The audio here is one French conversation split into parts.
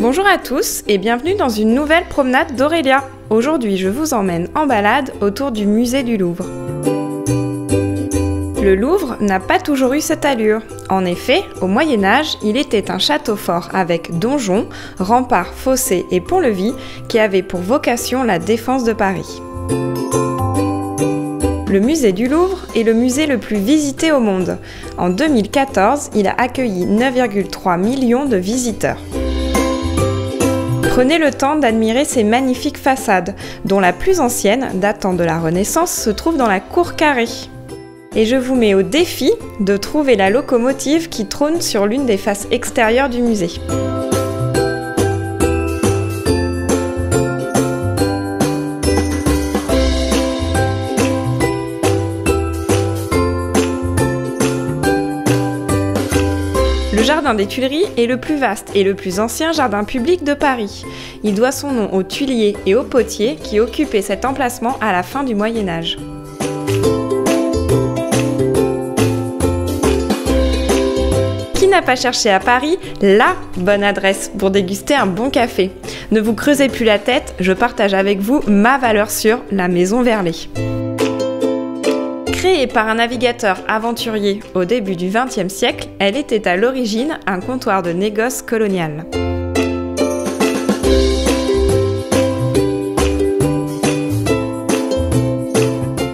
Bonjour à tous et bienvenue dans une nouvelle promenade d'Aurélia. Aujourd'hui, je vous emmène en balade autour du musée du Louvre. Le Louvre n'a pas toujours eu cette allure. En effet, au Moyen-Âge, il était un château fort avec donjons, remparts, fossés et pont-levis qui avaient pour vocation la défense de Paris. Le musée du Louvre est le musée le plus visité au monde. En 2014, il a accueilli 9,3 millions de visiteurs. Prenez le temps d'admirer ces magnifiques façades, dont la plus ancienne, datant de la Renaissance, se trouve dans la cour carrée. Et je vous mets au défi de trouver la locomotive qui trône sur l'une des faces extérieures du musée. Le jardin des Tuileries est le plus vaste et le plus ancien jardin public de Paris. Il doit son nom aux tuiliers et aux potiers qui occupaient cet emplacement à la fin du Moyen-Âge. Qui n'a pas cherché à Paris la bonne adresse pour déguster un bon café? Ne vous creusez plus la tête, je partage avec vous ma valeur sûre, la Maison Verlet. Créée par un navigateur aventurier au début du XXe siècle, elle était à l'origine un comptoir de négoce colonial.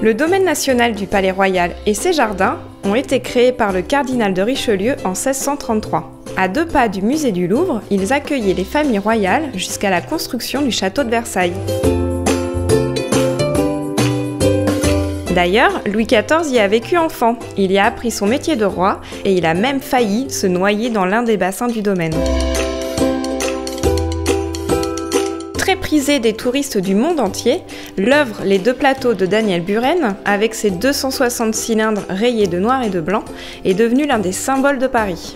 Le domaine national du Palais Royal et ses jardins ont été créés par le cardinal de Richelieu en 1633. À 2 pas du musée du Louvre, ils accueillaient les familles royales jusqu'à la construction du château de Versailles. D'ailleurs, Louis XIV y a vécu enfant, il y a appris son métier de roi et il a même failli se noyer dans l'un des bassins du domaine. Très prisée des touristes du monde entier, l'œuvre Les Deux Plateaux de Daniel Buren, avec ses 260 cylindres rayés de noir et de blanc, est devenue l'un des symboles de Paris.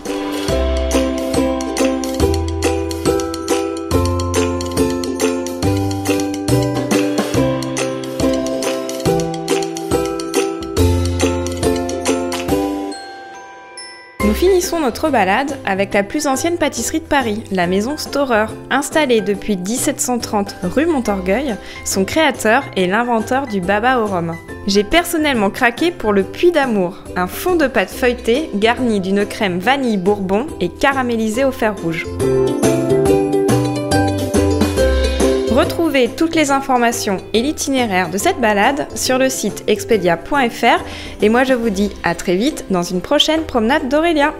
Nous finissons notre balade avec la plus ancienne pâtisserie de Paris, la maison Storer. Installée depuis 1730 rue Montorgueil, son créateur est l'inventeur du baba au rhum. J'ai personnellement craqué pour le Puy d'Amour, un fond de pâte feuilletée garni d'une crème vanille bourbon et caramélisée au fer rouge. Retrouvez toutes les informations et l'itinéraire de cette balade sur le site expedia.fr et moi je vous dis à très vite dans une prochaine promenade d'Aurélia.